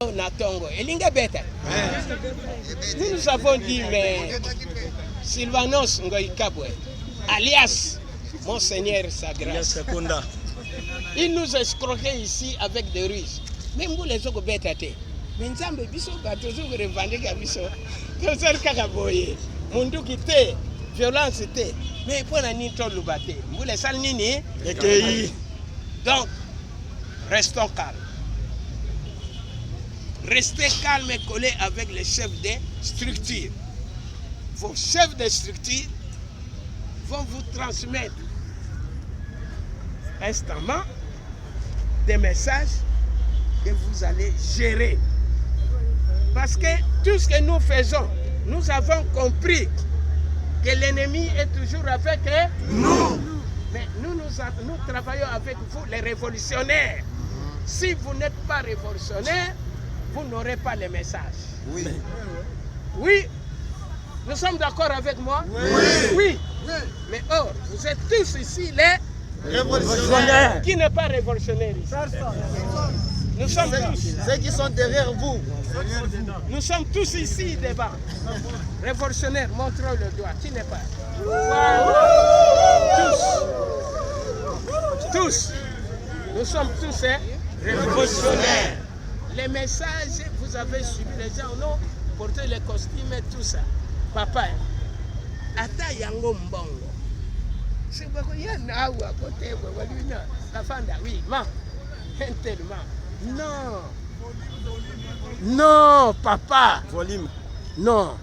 Nous nous avons dit, mais Sylvanos Ngoïkabwe, alias Monseigneur sa grâce, il nous escroquait ici avec des ruses. Même vous les autres bêtes, mais nous avons toujours revendiqué biso. Nous avons kakaboye, mundu kité, violence té, mais pour la nito lubaté, vous les salnini, donc restons calmes. Restez calme et collés avec les chefs des structures. Vos chefs de structure vont vous transmettre instamment des messages que vous allez gérer. Parce que tout ce que nous faisons, nous avons compris que l'ennemi est toujours avec nous. Mais nous travaillons avec vous, les révolutionnaires. Si vous n'êtes pas révolutionnaire, vous n'aurez pas les messages. Oui. Oui. Nous sommes d'accord avec moi? Oui. Mais or, vous êtes tous ici les révolutionnaires. Qui n'est pas révolutionnaire ici? Nous sommes tous. Ceux qui sont derrière vous. Nous sommes tous ici devant. Révolutionnaires, montrez le doigt. Qui n'est pas? Voilà. Tous. Nous sommes tous révolutionnaires. Les messages, vous avez suivi, les gens ont porté les costumes et tout ça. Papa, ata yango mbongo. C'est pourquoi il y a à côté, la fanda, oui, ma, tellement. Non. Non, papa. Volume. Non.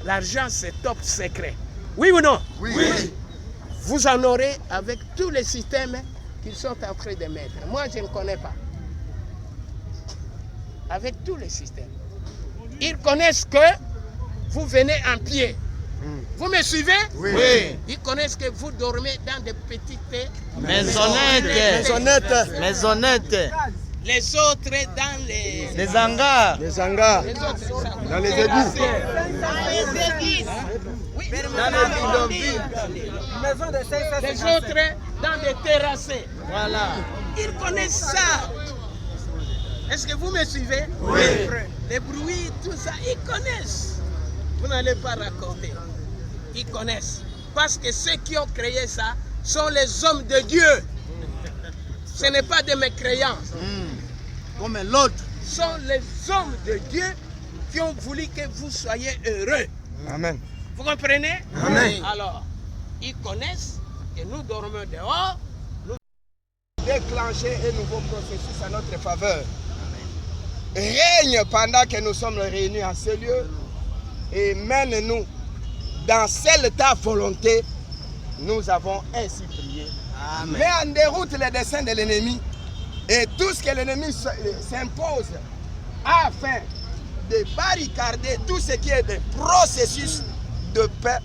L'argent, c'est top secret. Oui ou non? Oui. Vous en aurez avec tous les systèmes qu'ils sont en train de mettre. Moi, je ne connais pas. Avec tous les systèmes. Ils connaissent que vous venez en pied. Vous me suivez? Oui. Ils connaissent que vous dormez dans des petites maisonnettes. Les autres dans les hangars. Les autres Dans les égouts. Oui. Dans les bidonvilles. Les autres dans des terrassés. Voilà. Ils connaissent ça. Est-ce que vous me suivez? Oui. Les bruits, tout ça, ils connaissent. Vous n'allez pas raconter. Ils connaissent. Parce que ceux qui ont créé ça sont les hommes de Dieu. Ce n'est pas des mécréants. Comme l'autre. Ce sont les hommes de Dieu qui ont voulu que vous soyez heureux. Amen. Vous comprenez? Amen. Alors, ils connaissent que nous dormons dehors. Nous déclencher un nouveau processus à notre faveur. Règne pendant que nous sommes réunis en ce lieu et mène-nous dans celle ta volonté. Nous avons ainsi prié. Amen. Mets en déroute les desseins de l'ennemi et tout ce que l'ennemi s'impose afin de barricader tout ce qui est de processus de paix,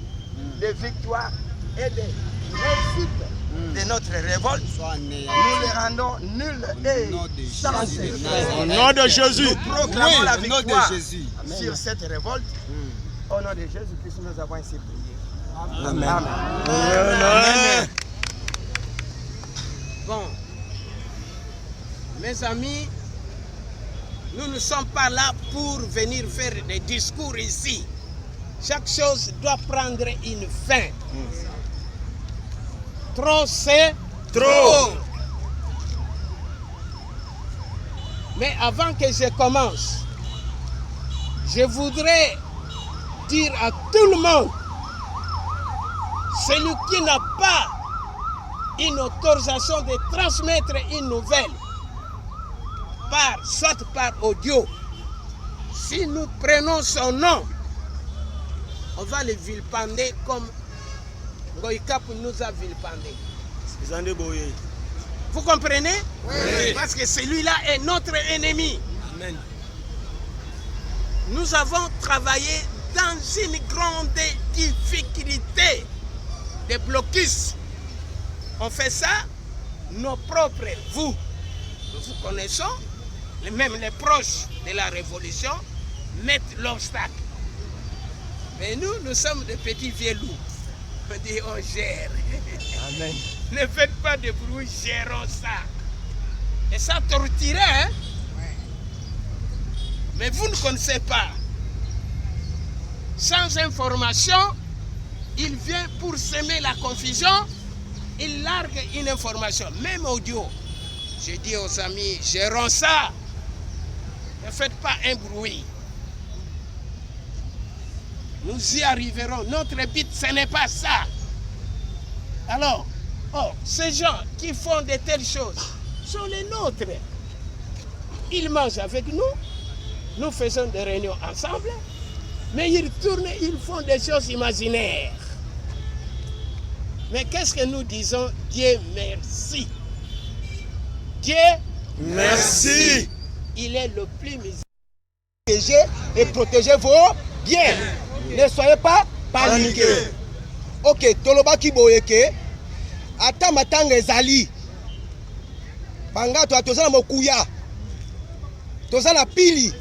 de victoire et de réussite de notre révolte. Nous les rendons nuls et sans effet. Au nom de Jésus. Nous proclamons la victoire de Jésus. sur cette révolte. Au nom de Jésus-Christ, nous avons ainsi prié. Amen. Amen. Bon, mes amis, nous ne sommes pas là pour venir faire des discours ici. Chaque chose doit prendre une fin. Trop, c'est trop. Mais avant que je commence, je voudrais dire à tout le monde, celui qui n'a pas une autorisation de transmettre une nouvelle, soit par audio, si nous prenons son nom, on va le vilipender comme Ngoïkap nous a vilipendé. Vous comprenez? Oui. Parce que celui-là est notre ennemi. Amen. Nous avons travaillé dans une grande difficulté de blocus. On fait ça, nos propres, nous connaissons, même les proches de la révolution, mettent l'obstacle. Mais nous sommes des petits vieux loups. On dit, on gère. Amen. Ne faites pas de bruit, gérons ça. Et ça torturait, hein? Mais vous ne connaissez pas. Sans information, il vient pour semer la confusion, il largue une information, même audio. Je dis aux amis, gérons ça. Ne faites pas un bruit. Nous y arriverons. Notre but, ce n'est pas ça. Alors, ces gens qui font de telles choses sont les nôtres. Ils mangent avec nous. Nous faisons des réunions ensemble. Mais ils tournent, ils font des choses imaginaires. Mais qu'est-ce que nous disons? Dieu merci. Dieu Merci. Il est le plus miséricordieux et protégez vos biens. Ne soyez pas paniqués. Ok, toloba kiboyeke. Ata matanga ezali. Banga to atozana mokuya. Tozana pili.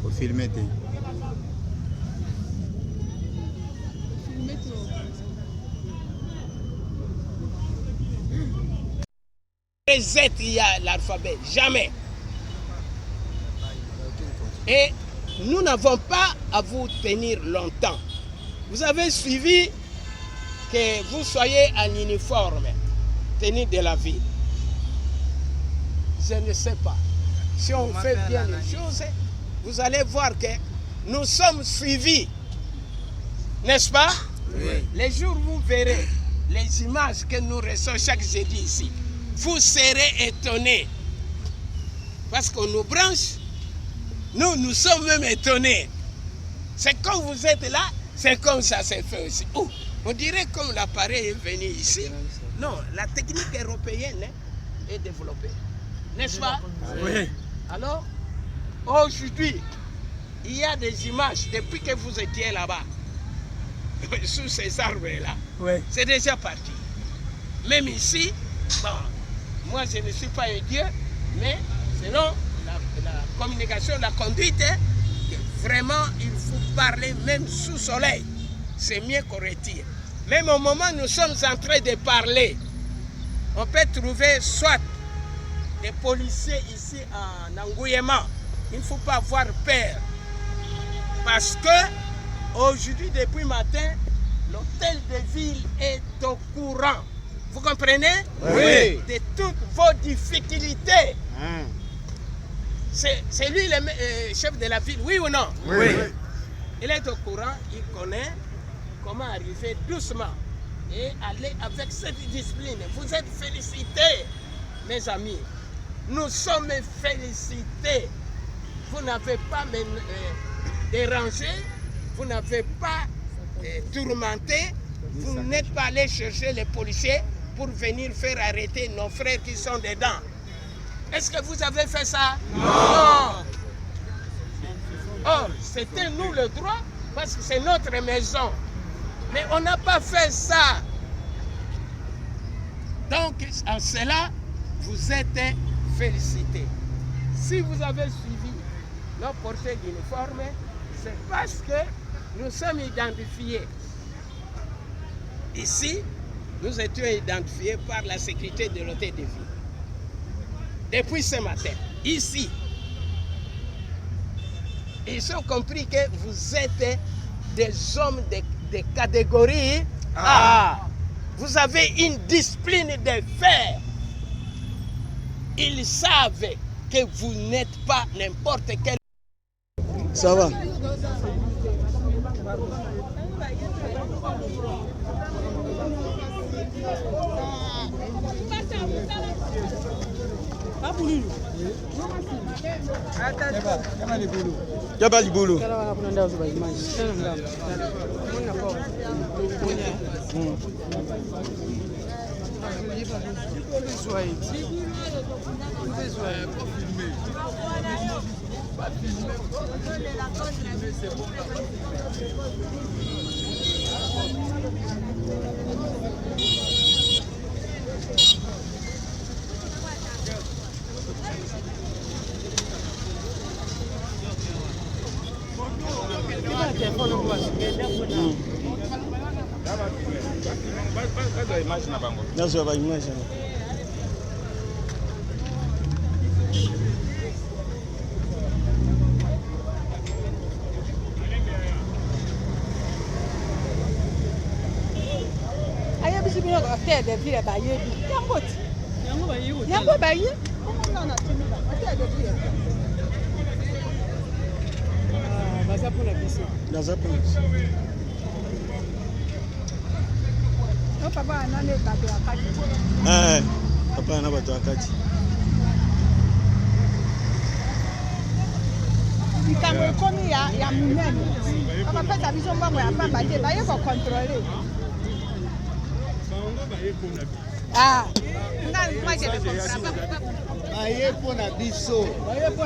Faut filmer. Z, il y a l'alphabet. Jamais. Et nous n'avons pas à vous tenir longtemps. Vous avez suivi que vous soyez en uniforme, tenue de la ville. Je ne sais pas. Si on fait bien les choses, vous allez voir que nous sommes suivis. N'est-ce pas? Oui. Les jours où vous verrez les images que nous recevons chaque jeudi ici, vous serez étonnés. Parce qu'on nous branche, nous sommes même étonnés. C'est comme vous êtes là, c'est comme ça c'est fait aussi. Oh, on dirait comme l'appareil est venu ici. Non, la technique européenne est développée. N'est-ce pas? Oui. Alors, aujourd'hui, il y a des images depuis que vous étiez là-bas, sous ces arbres-là. Oui. C'est déjà parti. Même ici, bon, moi je ne suis pas un dieu, mais selon la communication, la conduite, que vraiment il faut parler même sous soleil. C'est mieux qu'on retire. Même au moment où nous sommes en train de parler, on peut trouver soit des policiers ici en engouillement. Il ne faut pas avoir peur. Parce que aujourd'hui, depuis matin, l'hôtel de ville est au courant. Vous comprenez? Oui. De toutes vos difficultés. C'est lui le chef de la ville, oui ou non? Oui. Il est au courant, il connaît comment arriver doucement et aller avec cette discipline. Vous êtes félicités, mes amis. Nous sommes félicités. Vous n'avez pas dérangé, vous n'avez pas tourmenté, vous n'êtes pas allé chercher les policiers pour venir faire arrêter nos frères qui sont dedans. Est-ce que vous avez fait ça? Non. Oh, c'était nous le droit parce que c'est notre maison. Mais on n'a pas fait ça. Donc, en cela, vous êtes félicités. Si vous avez suivi nos portées d'uniforme, c'est parce que nous sommes identifiés. Ici, nous étions identifiés par la sécurité de l'hôtel de ville. Depuis ce matin, ici, ils ont compris que vous êtes des hommes de catégorie A. Vous avez une discipline de fer. Ils savent que vous n'êtes pas n'importe quel. Ça va. Keba libulu. That's what I imagine. I have been able to tell the beer by you. Young by you. That's a place. Papa, none of that. Papa, never to a catch. You can call me a young man. I'm a pet of his own mama, but I have control it. Ah, not much. I have